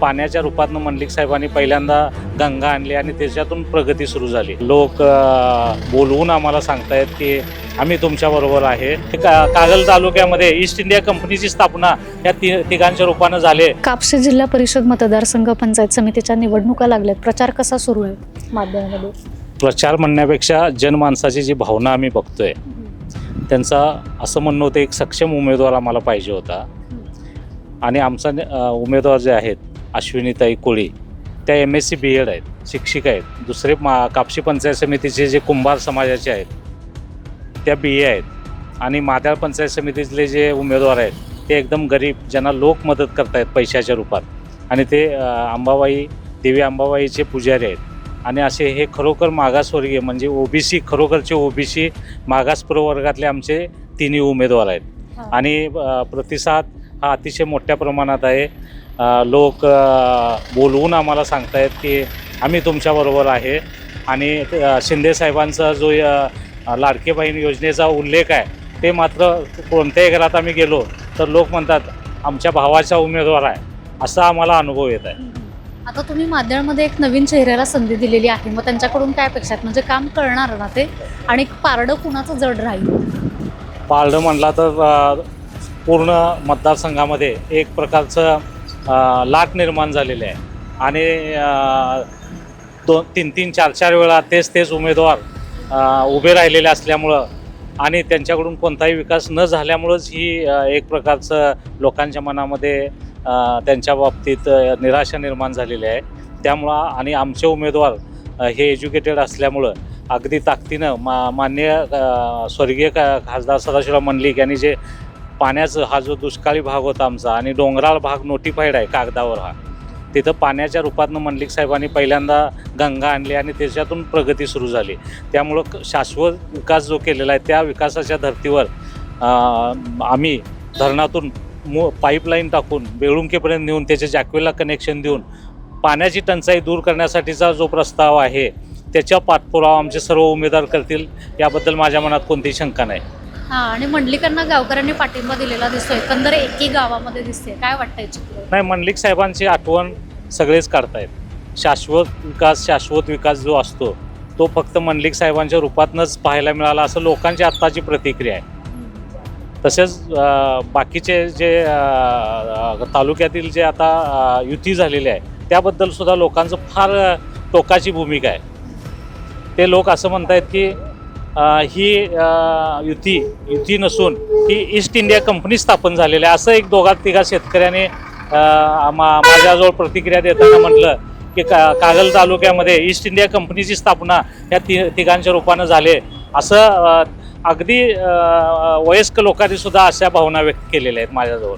पाण्याच्या रूपातनं मंडलिक साहेबांनी पहिल्यांदा गंगा आणली आणि त्याच्यातून प्रगती सुरू झाली. लोक बोलवून आम्हाला सांगतायत की आम्ही तुमच्याबरोबर आहे. कागल तालुक्यामध्ये ईस्ट इंडिया कंपनीची स्थापना या तिघांच्या रूपानं झाले. कापसी जिल्हा परिषद मतदारसंघ पंचायत समितीच्या निवडणुका लागल्यात. प्रचार कसा सुरू आहे माध्यमामध्ये? प्रचार म्हणण्यापेक्षा जनमानसाची जी भावना आम्ही बघतोय, त्यांचा असं म्हणणं होतं एक सक्षम उमेदवार आम्हाला पाहिजे होता. आणि आमचा उमेदवार जे आहेत अश्विनीताई कोळी, त्या MSc BEd आहेत, शिक्षिका आहेत. दुसरे कापशी पंचायत समितीचे जे कुंभार समाजाचे आहेत त्या BA आहेत. आणि माद्याळ पंचायत समितीतले जे उमेदवार आहेत ते एकदम गरीब, ज्यांना लोक मदत करतायत पैशाच्या रूपात, आणि ते देवी अंबाबाईचे पुजारी आहेत. आणि असे हे खरोखर मागासवर्गीय म्हणजे OBC, खरोखरचे OBC मागास प्रवर्गातले आमचे तिन्ही उमेदवार आहेत. आणि प्रतिसाद हा अतिशय मोठ्या प्रमाणात आहे. लोक बोलवून आम्हाला सांगतायत की आम्ही तुमच्याबरोबर आहे. आणि शिंदे साहेबांचा जो लाडके बहीण योजनेचा उल्लेख आहे ते मात्र कोणत्याही घरात आम्ही गेलो तर लोक म्हणतात आमच्या भावाचा उमेदवार आहे, असा आम्हाला अनुभव येत आहे. आता तुम्ही माद्याळमध्ये एक नवीन चेहऱ्याला संधी दिलेली आहे, मग त्यांच्याकडून काय अपेक्षा आहेत? म्हणजे काम करणार ना ते, आणि पारडं कुणाचं जड राहील? पारडं म्हणला तर पूर्ण मतदारसंघामध्ये एक प्रकारचं लाट निर्माण झालेले आहे. आणि 2-3, 4 वेळा तेच उमेदवार उभे राहिलेले असल्यामुळं आणि त्यांच्याकडून कोणताही विकास न झाल्यामुळंच ही एक प्रकारचं लोकांच्या मनामध्ये त्यांच्या बाबतीत निराशा निर्माण झालेली आहे. त्यामुळं आणि आमचे उमेदवार हे एज्युकेटेड असल्यामुळं अगदी ताकदीनं माननीय स्वर्गीय खासदार सदाशिवराव मंडलिक यांनी जे पाण्याचं हा जो दुष्काळी भाग होता आमचा आणि डोंगराळ भाग नोटिफाईड आहे कागदावर, हा तिथं पाण्याच्या रूपातनं मंडलिक साहेबांनी पहिल्यांदा गंगा आणली आणि त्याच्यातून प्रगती सुरू झाली. त्यामुळं शाश्वत विकास जो केलेला आहे त्या विकासाच्या धर्तीवर आम्ही धरणातून पाईपलाईन टाकून बेळुंकेपर्यंत नेऊन त्याचे जॅकवेलला कनेक्शन देऊन पाण्याची टंचाई दूर करण्यासाठीचा जो प्रस्ताव आहे त्याच्या पाठपुरावा आमचे सर्व उमेदवार करतील, याबद्दल माझ्या मनात कोणतीही शंका नाही. आणि मंडलिकांना गावकऱ्यांनी पाठिंबा दिलेला दिसतोय, एकंदर एकी गावामध्ये दिसते. काय वाटतंय चित्र? नाही, मंडलिक साहेबांची आठवण सगळेच काढतायत. शाश्वत विकास जो असतो तो फक्त मंडलिक साहेबांच्या रूपातनंच पाहायला मिळाला असं लोकांची आत्ताची प्रतिक्रिया आहे. तसेच बाकीचे जे तालुक्यातील जे आता युती झालेली आहे त्याबद्दल सुद्धा लोकांचं फार टोकाची भूमिका आहे. ते लोक असं म्हणतायत की ही युती नसून ही ईस्ट इंडिया कंपनी स्थापन झालेली आहे, असं एक 2-3 शेतकऱ्याने माझ्याजवळ प्रतिक्रिया देताना म्हटलं की कागल तालुक्यामध्ये ईस्ट इंडिया कंपनीची स्थापना या तिघांच्या रूपानं झाले, असं अगदी वयस्क लोकांनी सुद्धा अशा भावना व्यक्त केलेल्या आहेत माझ्याजवळ.